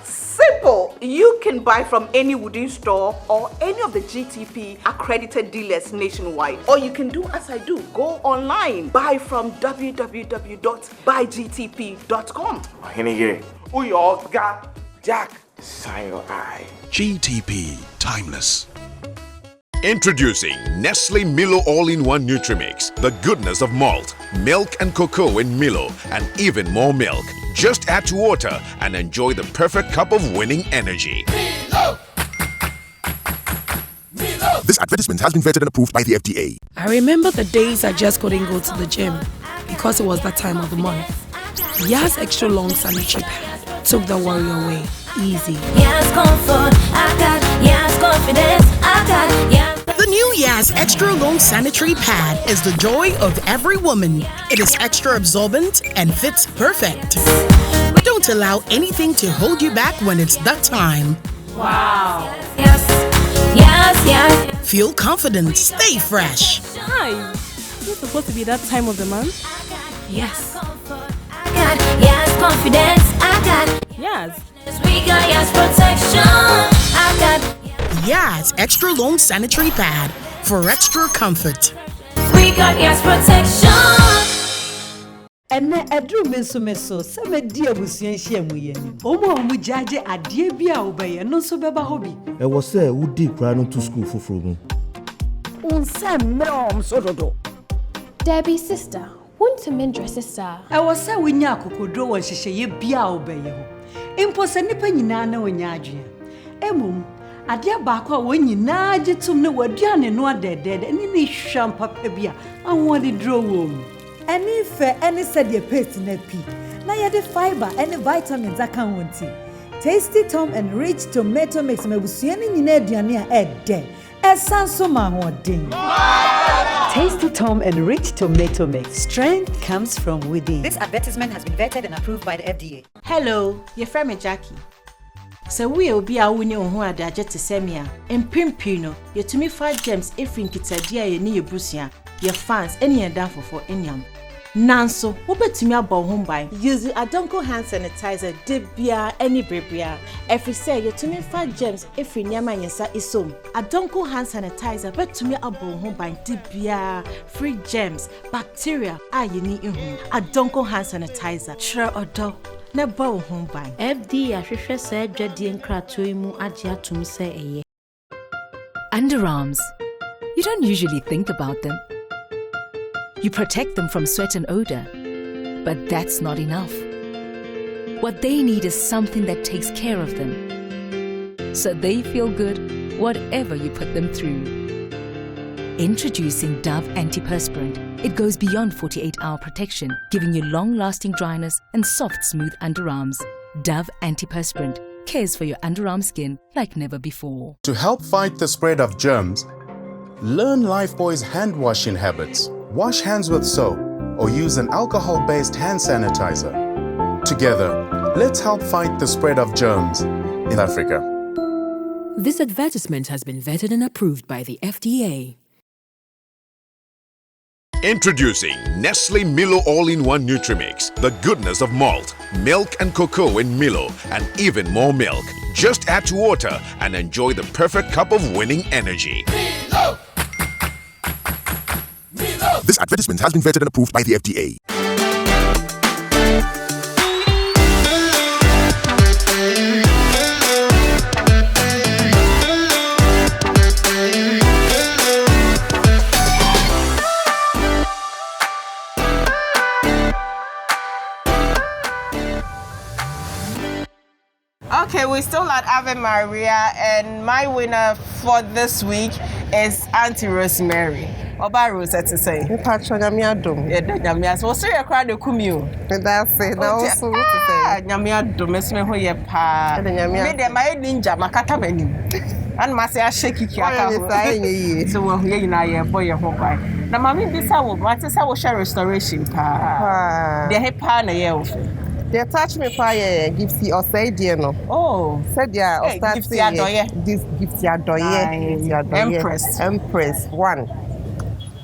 Simple. You can buy from any wooden store or any of the GTP accredited dealers nationwide. Or you can do as I do. Go online. Buy from www.buygtp.com. Jack, sign your eye. GTP Timeless. Introducing Nestle Milo All-in-One Nutri-Mix. The goodness of malt, milk and cocoa in Milo, and even more milk. Just add to water and enjoy the perfect cup of winning energy. Milo! This advertisement has been vetted and approved by the FDA. I remember the days I just couldn't go to the gym because it was that time of the month. Yas Extra Long Sanitary Pad took the worry away. Easy. Yes, comfort, I got. Yes, confidence, I got. Yes. The new Yas Extra Long Sanitary Pad is the joy of every woman. It is extra absorbent and fits perfect. Don't allow anything to hold you back when it's that time. Wow. Yes, yes, yes. Feel confident, stay fresh. Hi. It's supposed to be that time of the month? Yes. I got. Yes, confidence, I got. Yes. We got yes protection. I got. Yas Extra Long Sanitary Pad for extra comfort. We got yes protection. Ene edru meso se me di abusuan hia mu ye ni. Omo jaje ade bia obeye no so beba hobi. E wo se udi kra no to school foforo mu. Unsem mrom so dodo. Debbie sister, want to mend sister. E wo se winya akokodro wo hyehyeye bia obeye ho. Impo se nipa nyina na wonya adwe. Emom ade baako a wonyina agitum ne waduane no adedede ni ne hwam papa bia awon dro wo mu. Any fair, any said your paste in a pea. Now you the fiber, any vitamins I can't want it. Tasty Tom and rich tomato mix me busiani in Adina day. As Sansoma ding. Tasty Tom and rich tomato mix. Strength comes from within. This advertisement has been vetted and approved by the FDA. Hello, your friend Jackie. So we will be a winning on who are the jet to semia. And Pimpino, your 25 gems if in Kitadia, your near Brucia, your fans, any and down for any. Nanso, what bet me about home by using a Donko hand sanitizer, debia, any bribia. If you say your 25 gems, if you near my yesa is so. A Donko hand sanitizer, bet to me about home by debia, free germs, bacteria, you need in home. A Donko hand sanitizer, sure or dog. Never home by FD, I said, Jedi and Kratoimu Adia to say underarms. You don't usually think about them. You protect them from sweat and odor, but that's not enough. What they need is something that takes care of them, so they feel good whatever you put them through. Introducing Dove Antiperspirant. It goes beyond 48-hour protection, giving you long-lasting dryness and soft, smooth underarms. Dove Antiperspirant cares for your underarm skin like never before. To help fight the spread of germs, learn Lifebuoy's hand washing habits. Wash hands with soap or use an alcohol-based hand sanitizer. Together, let's help fight the spread of germs in Africa. This advertisement has been vetted and approved by the FDA. Introducing Nestle Milo All-in-One Nutri-Mix. The goodness of malt, milk and cocoa in Milo, and even more milk. Just add to water and enjoy the perfect cup of winning energy. Milo! This advertisement has been vetted and approved by the FDA. Okay, we're still at Ave Maria, and my winner for this week is Auntie Rosemary. Oba Rose, to say. Pacho Nyamiadum. Yeah, Nyamias. What's your crowd? The Kumio. That's it. Now, also, what to say? Nyamiadum, Miss Me, who ye pa. Me, my ninja, Makata menu. And Marcia shake it. So, we're here in our boy, your home. Now, Mammy, this hour, what is our share restoration? Pa. The hip pan a year. They touch me fire gift or say dear no. Oh, said yeah, or start this gift ya doye. Empress one.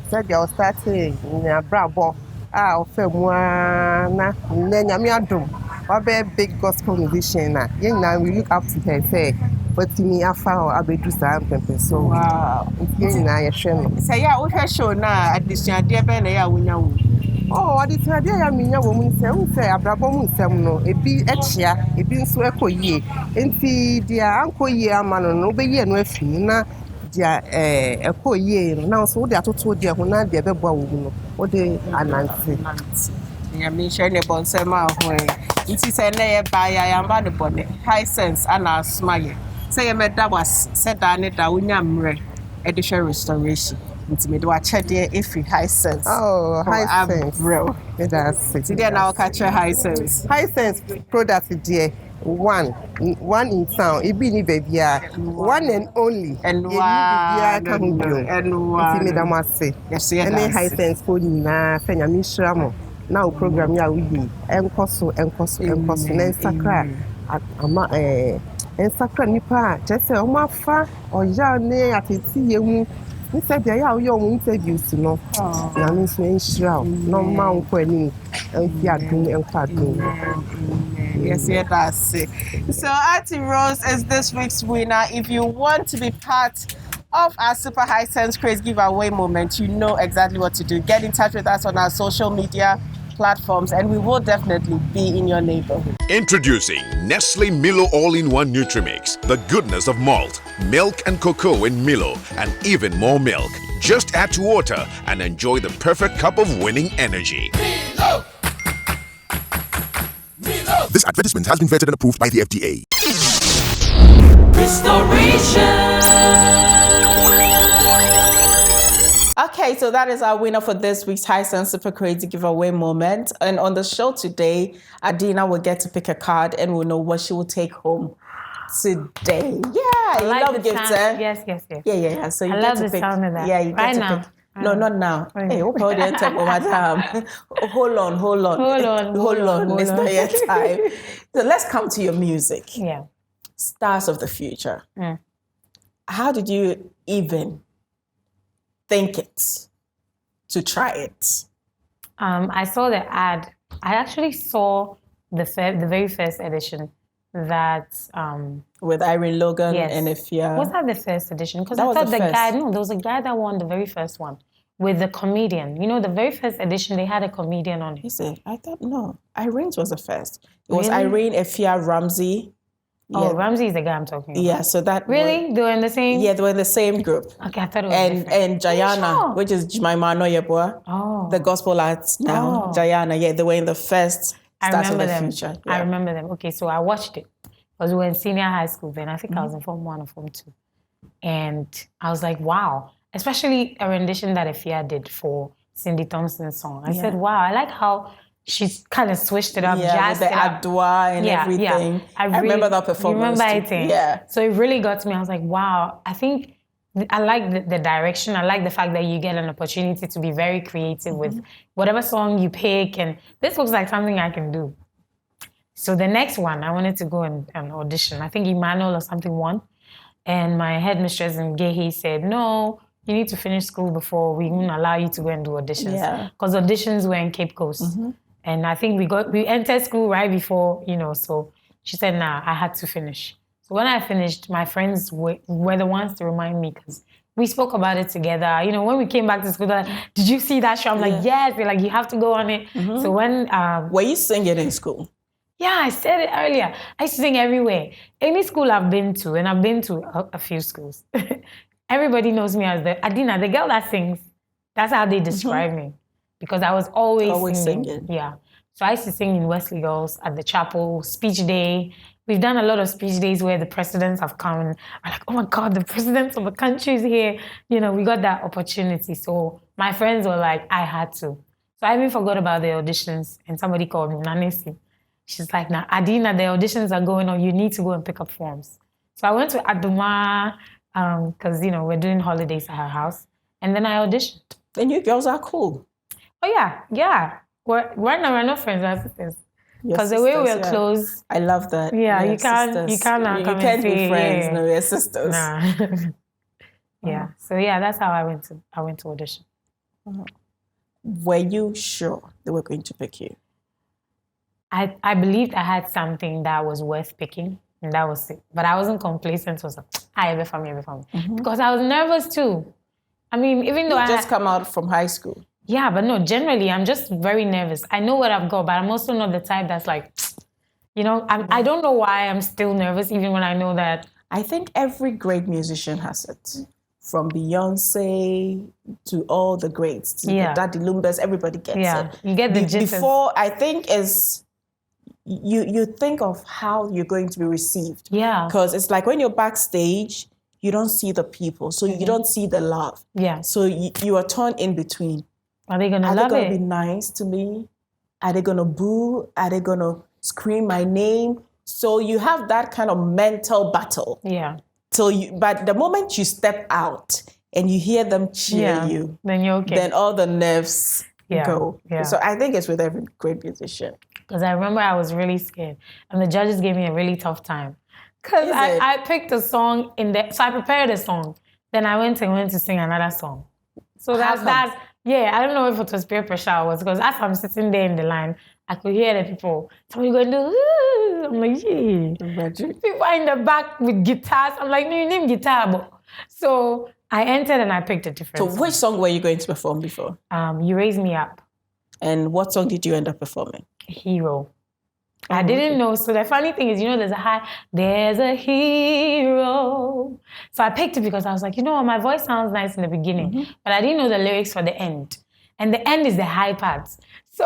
Said ya or start saying na brabo. Ah, ofe mua na nyame adom. Obe big gospel musician na. Yen na we look up to her say but me afa o abedu sa ampempe so. Wow. Yen na ye hwe no. Say ya wo hwe show na addition ade be na ya wonya wo. Oh, I did idea minya woman say abrabom nsem no ebi echia ebi nso ekoyie enti dia ankoyie amano no obeye no afi na dia ekoyie na nso wo de atoto dia ho na dia beboa wo no wo de anansi ya me share ne bonsem aho enti say na ye ba ya yamba de bone high sense ana asmaye say ye meda was said da ne da wonya mre edition restoration. Intimate watch there if you high sense. Oh, high sense. Bro. That's it. Today now catch a high sense. High sense product there. One in town. It be ni baby. One and only. And one. And one. Intimate amase. Yes, any high sense for you na fenya mishramo. Now program ya we be. Enkoso. Nen sakra. Ama ensakra nipa. Just say oma fa oya ne atiti yemu. We said they are young interviews, you know. I mean, no mount any and yes, that's it. So, Auntie Rose is this week's winner. If you want to be part of our Super High Sense Craze giveaway moment, you know exactly what to do. Get in touch with us on our social media platforms, and we will definitely be in your neighborhood. Introducing Nestle Milo All-in-One Nutrimix. The goodness of malt, milk and cocoa in Milo, and even more milk. Just add to water and enjoy the perfect cup of winning energy. Milo! This advertisement has been vetted and approved by the FDA. Restoration. Okay, so that is our winner for this week's High Sense Super Crazy giveaway moment. And on the show today, Adina will get to pick a card and we'll know what she will take home today. Yeah, you love gifts, eh? Yes. Yeah. So you I get love to the pick. sound of that. Yeah, you get to now. pick. No, not now. Hey, hold on. Hold on. It's not yet time. So let's come to your music. Yeah. Stars of the Future. How did you even think it to try it? I saw the ad. I actually saw the very first edition that with Irene Logan yes. and Efia. Was that the first edition? Because I thought the guy, no, there was a guy that won the very first one with the comedian. You know, the very first edition, they had a comedian on it. He said, I thought, no, Irene's was the first. It was Irene, Efia, Ramsey. Oh, yeah. Ramsey is the guy I'm talking about. Yeah, so that... Really? They were in the same... Yeah, they were in the same group. Okay, I thought it was different. And Jayana, which is Jemima Noyeboa. Oh. The gospel arts now. Jayana, yeah, they were in the first Stars of the Future. Yeah. I remember them. Okay, so I watched it. Because we were in senior high school then. I think I was in Form 1 or Form 2. And I was like, wow. Especially a rendition that Efia did for Cindy Thompson's song. I said, wow, I like how she's kind of switched it up, jazzed with the adwa and everything. Yeah. I remember that performance. Remember it? Yeah. So it really got to me. I was like, wow, I think I like the direction. I like the fact that you get an opportunity to be very creative with whatever song you pick. And this looks like something I can do. So the next one, I wanted to go and audition. I think Emmanuel or something won. And my headmistress in Gehi said, no, you need to finish school before we even allow you to go and do auditions. Because auditions were in Cape Coast. And I think we entered school right before, so she said, nah, I had to finish. So when I finished, my friends were the ones to remind me because we spoke about it together. When we came back to school, they're like, did you see that show? I'm like, yes. They're like, you have to go on it. So when... were you singing in school? Yeah, I said it earlier. I used to sing everywhere. Any school I've been to, and I've been to a few schools, everybody knows me as the Adina, the girl that sings. That's how they describe me. Because I was always singing. Yeah. So I used to sing in Wesley Girls at the chapel, speech day. We've done a lot of speech days where the presidents have come and I'm like, oh my God, the presidents of the country is here. You know, we got that opportunity. So my friends were like, I had to. So I even forgot about the auditions and somebody called me, Nanesi. She's like, now, Adina, the auditions are going on. You need to go and pick up forms. So I went to Aduma because, you know, we're doing holidays at her house. And then I auditioned. And you girls are cool. Oh, yeah. Right now, we're not friends, we're sisters. Because the way we're close. I love that. Yeah, you can't be friends. Yeah. No, we're sisters. Nah. Yeah. So yeah, that's how I went to audition. Were you sure they were going to pick you? I believed I had something that was worth picking, and that was it. But I wasn't complacent. So I was like, every family. Because I was nervous too. I mean, even though I just come out from high school. Yeah, but no, generally, I'm just very nervous. I know what I've got, but I'm also not the type that's like, you know, I don't know why I'm still nervous, even when I know that. I think every great musician has it. From Beyonce to all the greats, to the Daddy Lumbers, everybody gets it. You get the gist. Before, I think is you think of how you're going to be received. Yeah. Because it's like when you're backstage, you don't see the people, so you don't see the love. Yeah. So you are torn in between. Are they gonna love it? Are they gonna be nice to me? Are they gonna boo? Are they gonna scream my name? So you have that kind of mental battle. Yeah. But the moment you step out and you hear them cheer you, then you're okay. Then all the nerves go. Yeah. So I think it's with every great musician. Because I remember I was really scared, and the judges gave me a really tough time. Because I picked a song so I prepared a song. Then I went to sing another song. So that's I don't know if it was peer pressure or what, because as I'm sitting there in the line, I could hear the people. Somebody going to do, I'm like, yeah. People are in the back with guitars. I'm like, no, you name guitar. But. So I entered and I picked a different song. Which song were you going to perform before? You Raise Me Up. And what song did you end up performing? Hero. I didn't know. So the funny thing is, you know, there's a hero. So I picked it because I was like, you know what, my voice sounds nice in the beginning, but I didn't know the lyrics for the end. And the end is the high parts. So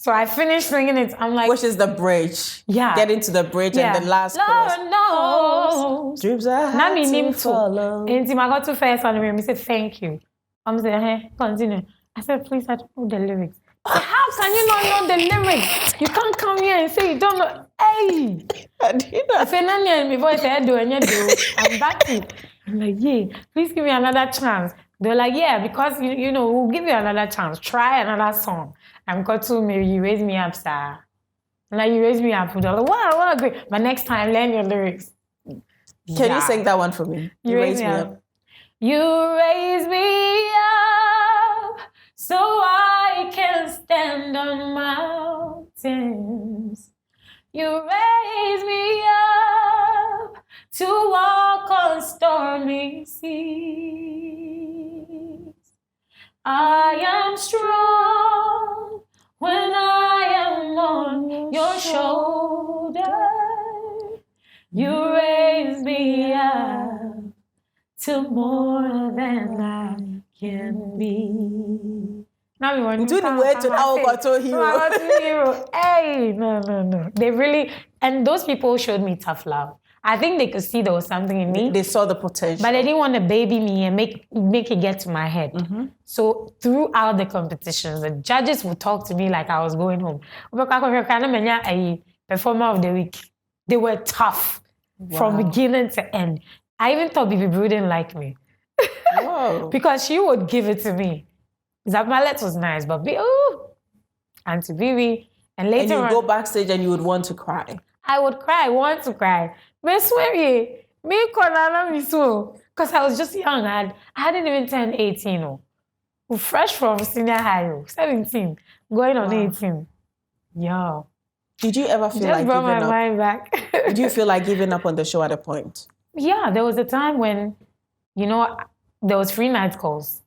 I finished singing it. I'm like, which is the bridge. Yeah. Get into the bridge and the last chorus. No. Dreams I had to follow. And I got to first one and he said, thank you. I'm saying, hey, continue. I said, please, I don't know the lyrics. How can you not know the lyrics? You can't come here and say you don't know. Hey! I said, Nani, and my voice said, I'm back to. I'm like, yeah, please give me another chance. They're like, yeah, because, you know, we'll give you another chance. Try another song. I'm got to maybe You Raise Me Up, sir. Like, You Raise Me Up. They're like, wow, great. But next time, learn your lyrics. Can you sing that one for me? You Raise Me Up. You raise me up so I can stand on mountains. You raise me up to walk on stormy seas. I am strong when I am on your shoulder. You raise me up to more than I can be. Now we want to the way to our hero. Hey, no. They really, and those people showed me tough love. I think they could see there was something in me. They saw the potential. But they didn't want to baby me and make it get to my head. Mm-hmm. So throughout the competitions, the judges would talk to me like I was going home. Performer of the week. They were tough from beginning to end. I even thought Bibi Brew didn't like me. Because she would give it to me. Zabalet was nice, but Auntie Bibi. And later on, go backstage and you would want to cry. I would cry, want to cry. Because I was just young. I hadn't even turned 18. Fresh from senior high, 17, going on 18. Yo. Did you ever feel like brought giving my up? mind back. Did you feel like giving up on the show at a point? Yeah, there was a time when, there was free night calls.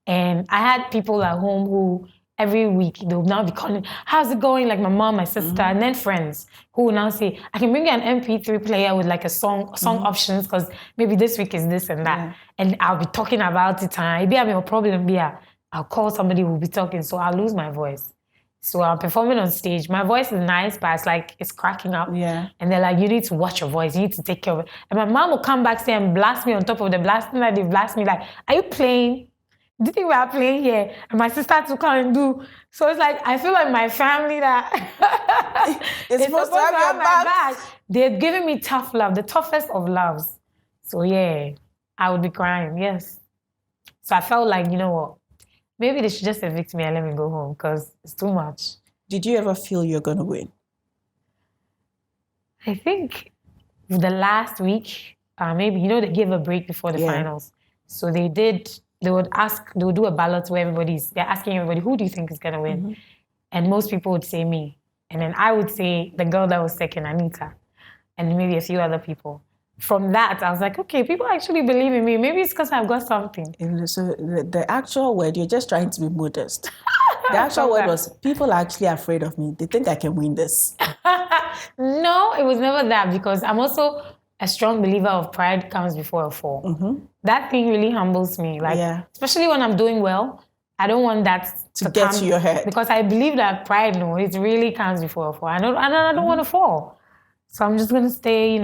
And I had people at home who every week they would now be calling, how's it going? Like my mom, my sister, and then friends who would now say, I can bring you an MP3 player with like a song options because maybe this week is this and that. Yeah. And I'll be talking about it and it'll be a problem. I'll call somebody who will be talking, so I'll lose my voice. So I'm performing on stage. My voice is nice, but it's like, it's cracking up. Yeah. And they're like, you need to watch your voice. You need to take care of it. And my mom will come back and blast me on top of the blasting that they blast me. Like, are you playing? Do you think we are playing here? And my sister to come and do. So it's like, I feel like my family that it's supposed to have your back. They're giving me tough love, the toughest of loves. So yeah, I would be crying, yes. So I felt like, you know what? Maybe they should just evict me and let me go home because it's too much. Did you ever feel you're going to win? I think the last week, maybe, they gave a break before the finals. So they would do a ballot where they're asking everybody, who do you think is going to win? Mm-hmm. And most people would say me. And then I would say the girl that was second, Anita, and maybe a few other people. From that, I was like, okay, people actually believe in me. Maybe it's because I've got something. So the actual word, you're just trying to be modest. The actual word was, people are actually afraid of me. They think I can win this. No, it was never that, because I'm also a strong believer of pride comes before a fall. Mm-hmm. That thing really humbles me. Especially when I'm doing well, I don't want that to get to your head. Because I believe that pride, it really comes before a fall. I don't want to fall. So I'm just going to stay,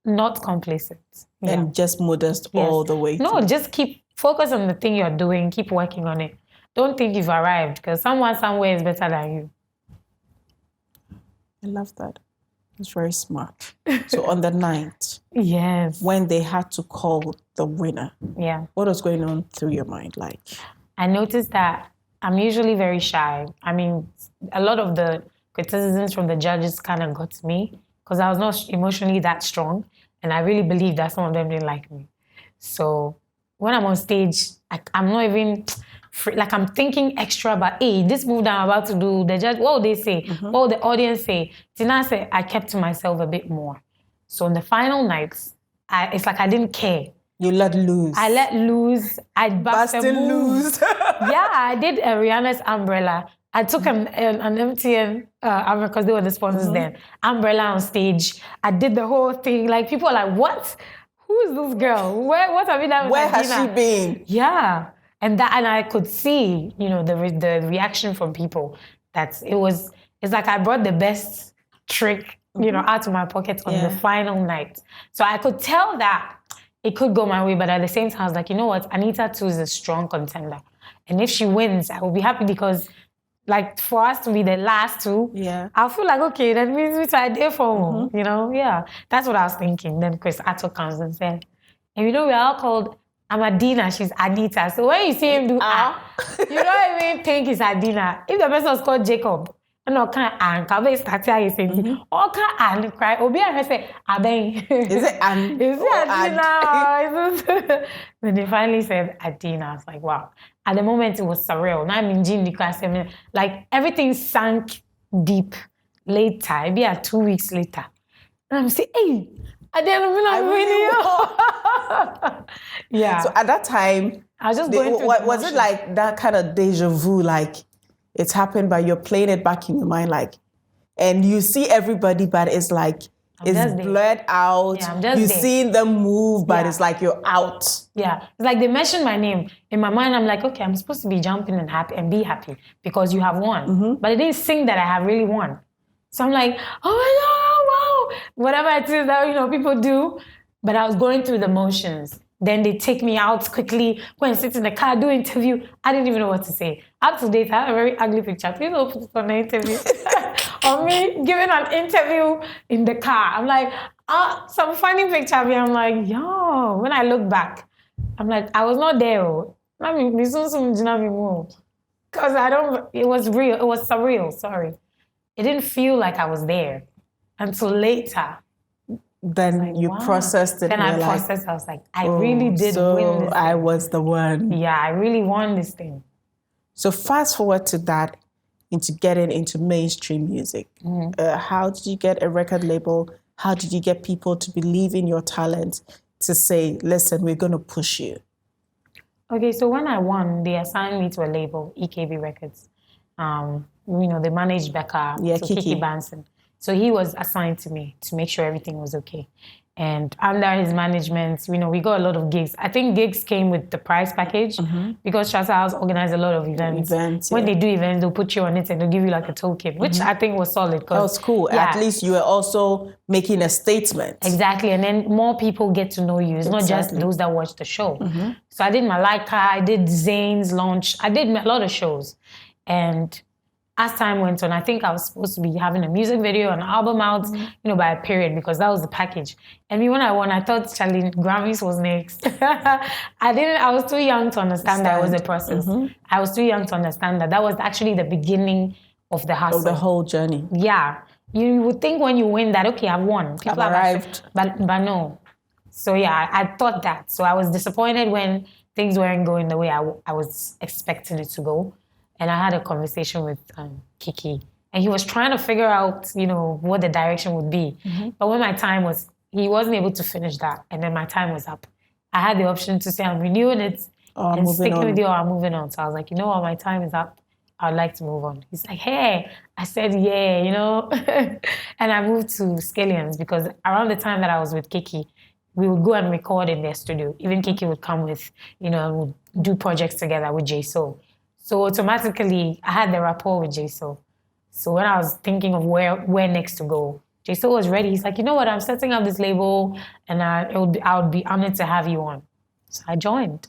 not complacent. And just modest all the way. No, just keep focus on the thing you're doing. Keep working on it. Don't think you've arrived, because someone somewhere is better than you. I love that. It's very smart. So on the 9th, yes, when they had to call the winner, what was going on through your mind? Like, I noticed that I'm usually very shy. I mean, a lot of the criticisms from the judges kind of got to me because I was not emotionally that strong, and I really believe that some of them didn't like me. So when I'm on stage, I'm not even I'm thinking extra about, hey, this move that I'm about to do, the judge, what will they say? Mm-hmm. What will the audience say? Tina said I kept to myself a bit more. So on the final nights, it's like I didn't care. You let loose. I let loose. I busted loose. Yeah, I did Rihanna's umbrella. I took an MTN umbrella because they were the sponsors then. Umbrella on stage. I did the whole thing. Like, people are like, what? Who is this girl? What have you done with Where Adina? has she been? Yeah. And I could see, the reaction from people. It's like I brought the best trick, out of my pocket on the final night. So I could tell that it could go my way, but at the same time, I was like, you know what? Anita too is a strong contender. And if she wins, I will be happy because, like, for us to be the last two, I'll feel like, okay, that means we tried there for more, That's what I was thinking. Then Chris Atto comes and said, and we're all called, I'm Adina, she's Anita. So when you see him do you don't even think it's Adina. If the person was called Jacob, no, can I start here saying, or can I cry? Obi I say, Aben. Is it Adina? Then they finally said Adina. I was like, wow. At the moment, it was surreal. Now I'm in gym the class. Like, everything sank deep later, maybe 2 weeks later. And I'm saying, hey, I didn't video. Yeah. So at that time, I was just going through was it like that kind of deja vu, like it's happened, but you're playing it back in your mind, like, and you see everybody, but it's like it's blurred out. Yeah, you're seeing them move, but it's like you're out. Yeah, it's like they mentioned my name in my mind. I'm like, okay, I'm supposed to be jumping and happy and be happy because you have won, but they didn't sing that I have really won. So I'm like, oh my God, wow, whatever it is that people do. But I was going through the motions. Then they take me out quickly, go and sit in the car, do interview. I didn't even know what to say. Up to date, I have a very ugly picture. Please don't put it on the interview. Of me giving an interview in the car. I'm like, some funny picture of me. I'm like, yo. When I look back, I'm like, I was not there. Because it was real. It was surreal, sorry. It didn't feel like I was there until later. Then you processed it. Then I processed. I was like, I really did win this thing. I was the one. Yeah, I really won this thing. So fast forward to that, into getting into mainstream music. How did you get a record label? How did you get people to believe in your talent, to say, listen, we're going to push you? Okay, so when I won, they assigned me to a label, EKB Records. They managed Becca, so Kiki Banson. So he was assigned to me to make sure everything was okay. And under his management, we got a lot of gigs. I think gigs came with the prize package because Shasta House organized a lot of events. When they do events, they'll put you on it and they'll give you like a token, which I think was solid. That was cool. Yeah. At least you were also making a statement. Exactly. And then more people get to know you. It's not just those that watch the show. So I did Malika, I did Zane's launch. I did a lot of shows. And as time went on, I think I was supposed to be having a music video, an album out, by a period, because that was the package. And when I won, I thought Charlie Grammys was next. I was too young to understand that was a process. I was too young to understand that was actually the beginning of the hustle. Of the whole journey. Yeah. You would think when you win that, okay, I've won. People have arrived. But no. So yeah, I thought that. So I was disappointed when things weren't going the way I was expecting it to go. And I had a conversation with Kiki, and he was trying to figure out, what the direction would be. But when my time was, he wasn't able to finish that, and then my time was up. I had the option to say I'm renewing it and sticking with you, or I'm moving on. So I was like, you know what, my time is up. I'd like to move on. He's like, hey. I said, yeah, And I moved to Scallions because around the time that I was with Kiki, we would go and record in their studio. Even Kiki would come with, and we'd do projects together with J-Soul. So automatically, I had the rapport with J-Soul. So when I was thinking of where next to go, J-Soul was ready. He's like, you know what, I'm setting up this label, and I would be honored to have you on. So I joined.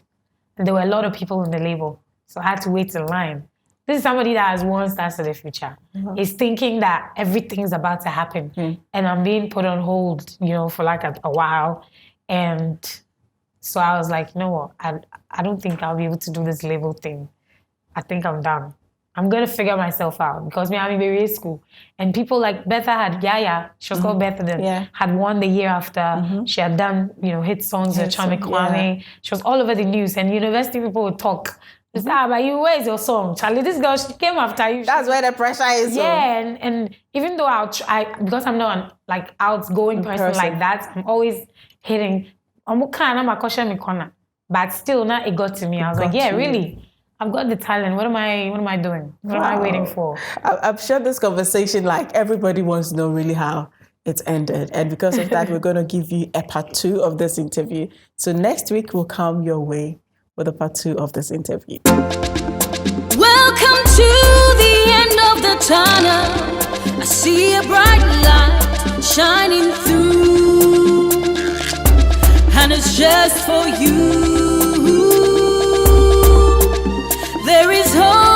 And there were a lot of people in the label, so I had to wait in line. This is somebody that has one Stars of the Future. He's thinking that everything's about to happen, and I'm being put on hold, for like a while. And so I was like, you know what, I don't think I'll be able to do this label thing. I think I'm done. I'm going to figure myself out because me, I'm in very school. And people like Betha had Yaya, she was called Betha then, had won the year after. She had done, hit songs with Chame Kwame. She was all over the news, and university people would talk. They say, but where's your song? Charlie, this girl, she came after you. That's where the pressure is. Yeah, and even though I'll try, because I'm not an outgoing person like that, I'm always hitting, but still, now it got to me. I was like, yeah, really? I've got the talent. What am I doing? What am I waiting for? I'm sure this conversation, everybody wants to know really how it ended. And because of that, we're going to give you a part 2 of this interview. So next week, we'll come your way with a part 2 of this interview. Welcome to the end of the tunnel. I see a bright light shining through. And it's just for you. There is hope.